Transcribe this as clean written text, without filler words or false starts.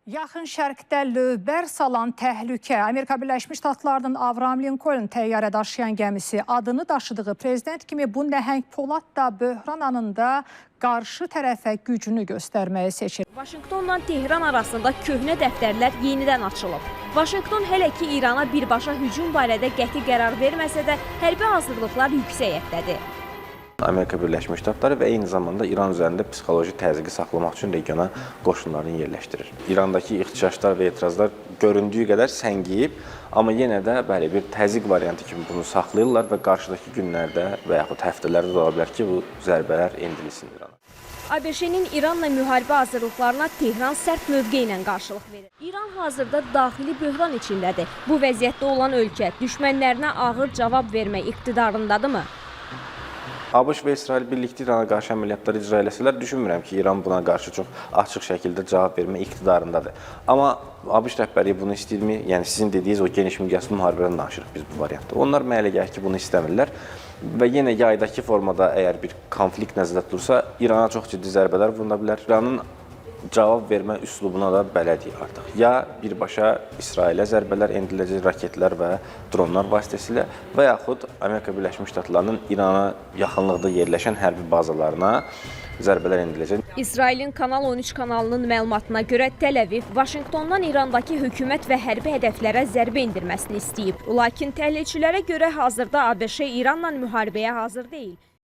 Yaxın Şərqdə lövbər salan təhlükə. Amerika Birləşmiş Ştatlarının Avram Lincoln təyyarə daşıyan gəmisi adını daşıdığı prezident kimi bu nəhəng Polad da böhran anında qarşı tərəfə gücünü göstərməyi seçir. Vaşinqtonla Tehran arasında köhnə dəftərlər yenidən açılıb. Vaşinqton hələ ki İrana birbaşa hücum barədə qəti qərar verməsə də hərbi hazırlıqlar yüksəklikdədir. Amerika Birləşmiş Ştatları və eyni zamanda İran üzərində psixoloji təzyiqi saxlamaq üçün regiona qoşunlarını yerləşdirir. İrandakı ixtişaşlar və etirazlar göründüyü qədər səngiyib, amma yenə də bəli bir təzyiq variantı kimi bunu saxlayırlar və qarşıdakı günlərdə və yaxud həftələrdə də ola bilər ki, bu zərbələr endirilsin İrana. ABŞ-nin İranla müharibə hazırlıqlarına Tehran sərt mövqe ilə qarşılıq verir. İran hazırda daxili böhran içindədir. Bu vəziyyətdə olan ölkə düşmənlərinə ağır cavab vermək iqtidarındadırmı? ABŞ və İsrail birlikdə İrana qarşı əməliyyatlar icra eləsələr, düşünmürəm ki, İran buna qarşı çox açıq şəkildə cavab vermə iqtidarındadır. Amma ABŞ rəhbərliyi bunu istəyirmi? Yəni sizin dediyiniz o geniş miqyaslı müharibədən danışırıq biz bu variantda. Onlar mənə elə gəlir ki, bunu istəmirlər və yenə yaydakı formada əgər bir konflikt nəzərdə tutulsa, İrana çox ciddi zərbələr vurula bilər. İranın cavab vermə üslubuna da bələdiyik artıq. Ya birbaşa İsrailə zərbələr endiləcək raketlər və dronlar vasitəsilə və yaxud Amerika Birləşmiş Ştatlarının İrana yaxınlıqda yerləşən hərbi bazalarına zərbələr endiləcək. İsrailin Kanal 13 kanalının məlumatına görə Təl-Əviv Vaşinqtondan İrandakı hökumət və hərbi hədəflərə zərbə endirməsini istəyib. Lakin təhlilçilərə görə hazırda ABŞ İranla müharibəyə hazır deyil.